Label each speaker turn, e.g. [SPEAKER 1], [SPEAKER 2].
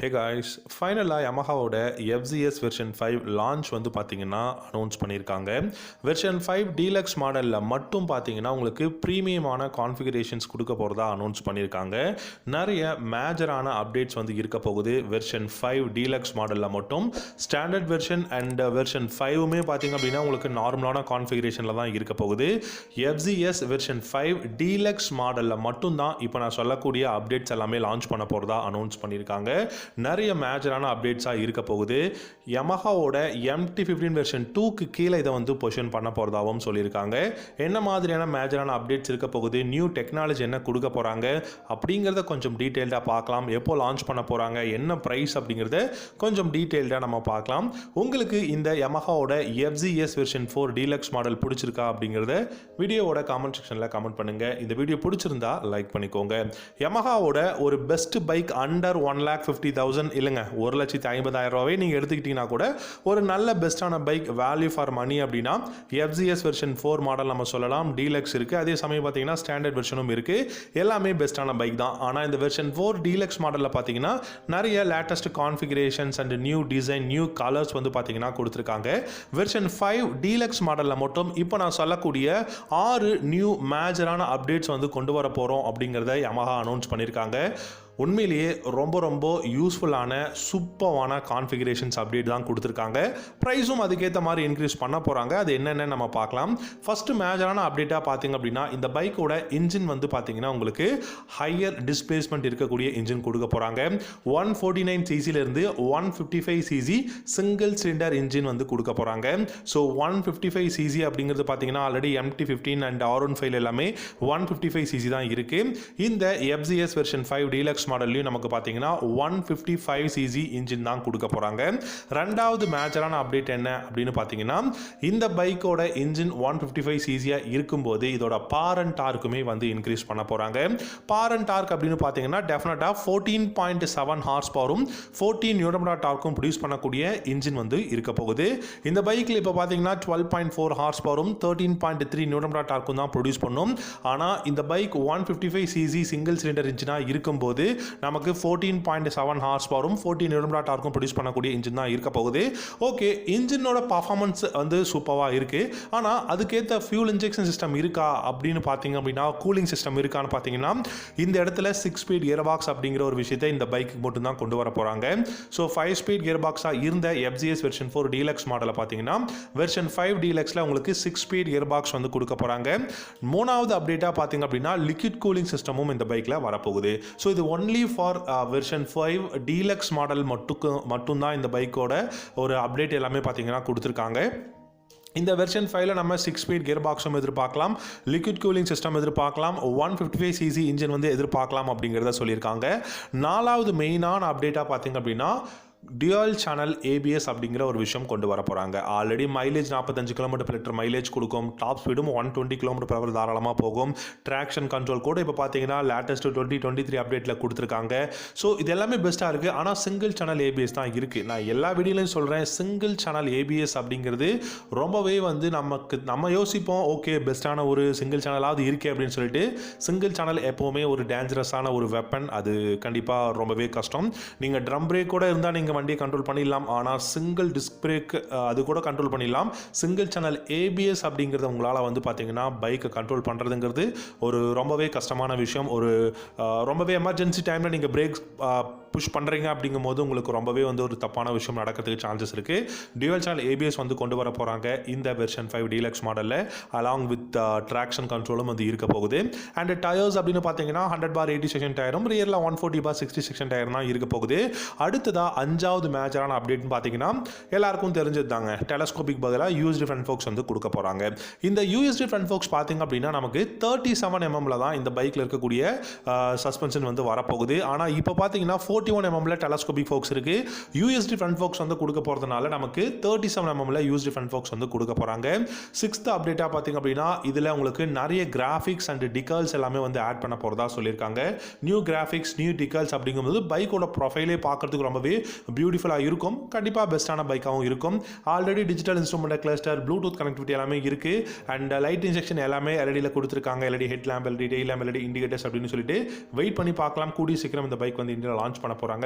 [SPEAKER 1] Hey guys, ஃபைனலாக யமஹாவோட FZS version 5 launch வந்து பார்த்தீங்கன்னா அனௌன்ஸ் பண்ணியிருக்காங்க. வெர்ஷன் 5 டீலக்ஸ் மாடலில் மட்டும் பார்த்தீங்கன்னா உங்களுக்கு ப்ரீமியமான கான்ஃபிகரேஷன்ஸ் கொடுக்க போகிறதா அனௌன்ஸ் பண்ணியிருக்காங்க. நிறைய மேஜரான அப்டேட்ஸ் வந்து இருக்க போகுது. வெர்ஷன் 5 டீலக்ஸ் மாடலில் மட்டும் ஸ்டாண்டர்ட் வெர்ஷன் அண்ட் வெர்ஷன் 5மே பார்த்தீங்க அப்படின்னா உங்களுக்கு நார்மலான கான்ஃபிகரேஷனில் தான் இருக்க போகுது. FZS வெர்ஷன் 5 டீலக்ஸ் மாடலில் மட்டும்தான் இப்போ நான் சொல்லக்கூடிய அப்டேட்ஸ் எல்லாமே லான்ச் பண்ண போகிறதா அனௌன்ஸ் பண்ணியிருக்காங்க. நிறைய மேஜரான அப்டேட்ஸாக இருக்க போகுது. யமஹாவோட MT-15 வெர்ஷன் 2க்கு கீழே இதை வந்து பொசிஷன் பண்ண போகிறதாகவும் சொல்லியிருக்காங்க. என்ன மாதிரியான மேஜரான அப்டேட்ஸ் இருக்க போகுது, நியூ டெக்னாலஜி என்ன கொடுக்க போகிறாங்க அப்படிங்கிறத கொஞ்சம் டீட்டெயில்டாக பார்க்கலாம். எப்போ லான்ச் பண்ண போகிறாங்க, என்ன ப்ரைஸ் அப்படிங்கிறத கொஞ்சம் டீட்டெயில்டாக நம்ம பார்க்கலாம். உங்களுக்கு இந்த யமஹாவோட FZS வெர்ஷன் 4 டீலக்ஸ் மாடல் பிடிச்சிருக்கா அப்படிங்கிறத வீடியோவோட காமெண்ட் செக்ஷனில் கமெண்ட் பண்ணுங்கள். இந்த வீடியோ பிடிச்சிருந்தா லைக் பண்ணிக்கோங்க. யமஹாவோட ஒரு பெஸ்ட் பைக் அண்டர் 1,50,000 இல்லைங்க, 1,50,000 நீங்கள் எடுத்துக்கிட்டீங்கன்னா கூட ஒரு நல்ல பெஸ்ட்டான பைக் வேல்யூ ஃபார் மணி அப்படின்னா FZS வெர்ஷன் 4 மாடல் நம்ம சொல்லலாம். டீலக்ஸ் இருக்குது, அதே சமயம் பார்த்தீங்கன்னா ஸ்டாண்டர்ட் வெர்ஷனும் இருக்குது. எல்லாமே பெஸ்ட்டான பைக் தான். ஆனால் இந்த வெர்ஷன் 4 டீலக்ஸ் மாடலில் பார்த்தீங்கன்னா நிறைய latest configurations and new design, new colours வந்து பார்த்தீங்கன்னா கொடுத்துருக்காங்க. வெர்ஷன் 5 டீலக்ஸ் மாடலில் மட்டும் இப்போ நான் சொல்லக்கூடிய 6 நியூ மேஜரான அப்டேட்ஸ் வந்து கொண்டு வர போகிறோம் அப்படிங்கிறத யமஹா அனௌன்ஸ் பண்ணியிருக்காங்க. உண்மையிலேயே ரொம்ப ரொம்ப யூஸ்ஃபுல்லான சூப்பரான கான்ஃபிகரேஷன்ஸ் அப்டேட் தான் கொடுத்துருக்காங்க. ப்ரைஸும் அதுக்கேற்ற மாதிரி இன்க்ரீஸ் பண்ண போகிறாங்க. அது என்னென்னு நம்ம பார்க்கலாம். ஃபஸ்ட்டு மேஜரான அப்டேட்டாக பார்த்தீங்க அப்படின்னா இந்த பைக்கோட இன்ஜின் வந்து பார்த்தீங்கன்னா உங்களுக்கு ஹையர் டிஸ்பிளேஸ்மெண்ட் இருக்கக்கூடிய இன்ஜின் கொடுக்க போகிறாங்க. 149cc -155cc single cylinder engine வந்து கொடுக்க போகிறாங்க. ஸோ 155cc அப்படிங்கிறது பார்த்தீங்கன்னா ஆல்ரெடி MT-15 அண்ட் R15 எல்லாமே 155cc தான் இருக்குது. இந்த FZS வெர்ஷன் 5 டீலக்ஸ் மாடல்லையும் நமக்கு பார்த்தீங்கன்னா 155cc இன்ஜின் தான் கொடுக்க போகிறாங்க. ரெண்டாவது மேஜரான அப்டேட் என்ன அப்படின்னு பார்த்தீங்கன்னா இந்த பைக்கோட இன்ஜின் 155cc இருக்கும்போது இதோட பார் அண்ட் டார்க்குமே வந்து இன்க்ரீஸ் பண்ண போகிறாங்க. பார் அண்ட் டார்க் அப்படின்னு பார்த்தீங்கன்னா டெஃபினட்டாக 14.7 ஹார்ஸ் பவரும் 14 நியூட்டன் டார்க்கும் ப்ரொடியூஸ் பண்ணக்கூடிய இன்ஜின் வந்து இருக்க போகுது. இந்த பைக்கில் இப்போ பார்த்தீங்கன்னா 12.4 ஹார்ஸ் பவரும் 13.3 நியூட்டன் டார்க்கும் தான் ப்ரொடியூஸ் பண்ணும். ஆனால் இந்த பைக் 155cc சிங்கிள் சிலிண்டர் இன்ஜினாக இருக்கும்போது நமக்கு 14.7 ஹார்ஸ் பவரும் 14 நியூட்டன் டார்க்கும் ப்ரொடியூஸ் பண்ணக்கூடிய இன்ஜின் தான் இருக்க போகுது. ஓகே, இன்ஜினோட பர்ஃபார்மன்ஸ் வந்து சூப்பராக இருக்குது. ஆனால் அதுக்கேற்ற ஃபியூல் இன்ஜெக்ஷன் சிஸ்டம் இருக்கா அப்படின்னு பார்த்தீங்க அப்படின்னா, கூலிங் சிஸ்டம் இருக்கான்னு பார்த்தீங்கன்னா இந்த இடத்துல 6 ஸ்பீட் கியர் பாக்ஸ் அப்படிங்கிற ஒரு விஷயத்தை இந்த பைக்கு மட்டும் தான் கொண்டு வர போகிறாங்க. ஸோ 5 ஸ்பீட் கியர் பாக்ஸாக இருந்த FZS வெர்ஷன் 4 டீலக்ஸ் மாடலை பார்த்தீங்கன்னா வெர்ஷன் 5 டீலக்ஸில் உங்களுக்கு 6 ஸ்பீட் கியர் பாக்ஸ் வந்து கொடுக்க போகிறாங்க. மூணாவது அப்டேட்டாக பார்த்தீங்க அப்படின்னா லிக்விட் கூலிங் சிஸ்டமும் இந்த பைக்கில் வரப்போகுது. ஸோ இது only for version 5 deluxe model மட்டும்தான் இந்த பைக்கோட ஒரு அப்டேட் எல்லாமே பார்த்தீங்கன்னா கொடுத்துருக்காங்க. இந்த வெர்ஷன் 5ல நம்ம 6 ஸ்பீட் கியர் பாக்ஸும் எதிர்பார்க்கலாம், லிக்விட் கூலிங் சிஸ்டம் எதிர்பார்க்கலாம், 155cc இன்ஜின் வந்து எதிர்பார்க்கலாம் அப்படிங்கிறத சொல்லியிருக்காங்க. நாலாவது மெயினான அப்டேட்டாக பார்த்தீங்க அப்படின்னா டியூயல் சேனல் ABS அப்படிங்கிற ஒரு விஷயம் கொண்டு வர போகிறாங்க. ஆல்ரெடி மைலேஜ் 45 km/லிட்டர் மைலேஜ் கொடுக்கும். டாப் ஸ்பீடும் 120 km/h தாராளமாக போகும். ட்ராக்ஷன் கண்ட்ரோல் கூட இப்போ பார்த்தீங்கன்னா லேட்டஸ்ட் 2023 அப்டேட்டில் கொடுத்துருக்காங்க. ஸோ இது எல்லாமே பெஸ்ட்டாக இருக்குது. ஆனால் சிங்கிள் சேனல் ABS தான் இருக்குது. நான் எல்லா வீடியோலையும் சொல்கிறேன், சிங்கிள் சேனல் ABS அப்படிங்கிறது ரொம்பவே வந்து நம்ம யோசிப்போம், ஓகே பெஸ்ட்டான ஒரு சிங்கிள் சேனலாவது இருக்கே அப்படின்னு சொல்லிட்டு. சிங்கிள் சேனல் எப்போவுமே ஒரு டேஞ்சரஸான ஒரு வெப்பன். அது கண்டிப்பாக ரொம்பவே கஷ்டம். நீங்கள் ட்ரம் பிரேக் கூட இருந்தால் நீங்கள் வண்டியை கண்ட்ரோல் பண்ணிடலாம். ஆனால் சிங்கிள் டிஸ்க் பிரேக் அது கூட கண்ட்ரோல் பண்ணிடலாம். சிங்கிள் சேனல் ABS அப்படிங்கிறது உங்களால் வந்து பார்த்தீங்கன்னா பைக்கை கண்ட்ரோல் பண்ணுறதுங்கிறது ஒரு ரொம்பவே கஷ்டமான விஷயம். ஒரு ரொம்பவே எமர்ஜென்சி டைமில் நீங்கள் பிரேக் புஷ் பண்ணுறீங்க அப்படிங்கும் போது உங்களுக்கு ரொம்பவே வந்து ஒரு தப்பான விஷயம் நடக்கிறதுக்கு சான்சஸ் இருக்குது. டியூயல் சேனல் ABS வந்து கொண்டு வர போகிறாங்க இந்த வெர்ஷன் 5 டீலக்ஸ் மாடலில். அலாங் வித் ட்ராக்ஷன் கண்ட்ரோலும் வந்து இருக்க போகுது. அண்ட் டயர்ஸ் அப்படின்னு பார்த்தீங்கன்னா 100/80 செக்ஷன் டயரும் ரியரில் 140/60 செக்ஷன் டயர் தான் இருக்க போகுது. அடுத்ததாக அஞ்சாவது மேஜரான அப்டேட்னு பார்த்தீங்கன்னா எல்லாருக்கும் தெரிஞ்சது தாங்க, டெலஸ்கோபிக் பதிலாக USD ஃப்ரண்ட் ஃபோக்ஸ் வந்து கொடுக்க போகிறாங்க. இந்த USD ஃப்ரண்ட் ஃபோக்ஸ் பார்த்தீங்க அப்படின்னா நமக்கு 37 mm தான் இந்த பைக்கில் இருக்கக்கூடிய சஸ்பென்ஷன் வந்து வரப்போகுது. ஆனால் இப்போ பார்த்தீங்கன்னா 41 mm டெலஸ்கோபிக் ஃபோக்ஸ் இருக்குது. USD ஃப்ரண்ட் ஃபோக்ஸ் வந்து கொடுக்க போகிறதுனால நமக்கு 37 mm USD ஃப்ரண்ட் ஃபோக்ஸ் வந்து கொடுக்க போகிறாங்க. 6th அப்டேட்டாக பார்த்தீங்க அப்படின்னா இதில் உங்களுக்கு நிறைய கிராஃபிக்ஸ் அண்ட் டிகல்ஸ் எல்லாமே வந்து ஆட் பண்ண போகிறதா சொல்லியிருக்காங்க. நியூ கிராஃபிக்ஸ், நியூ டிகல்ஸ் அப்படிங்கும்போது பைக்கோட ப்ரொஃபைலே பார்க்கறதுக்கு ரொம்பவே பியூட்டிஃபுல்லாக இருக்கும். கண்டிப்பாக பெஸ்ட்டான பைக்காகவும் இருக்கும். Already digital instrument cluster, bluetooth connectivity எல்லாமே இருக்குது. அண்ட் லைட் இன்ஜெக்ஷன் எல்லாமே LEDயில் கொடுத்துருக்காங்க. LED head lamp, LED tail lamp, LED indicators அப்படின்னு சொல்லிட்டு வெயிட் பண்ணி பார்க்கலாம். கூடிய சீக்கிரம் இந்த பைக் வந்து இந்தியாவில் லான்ச் பண்ண போகிறாங்க.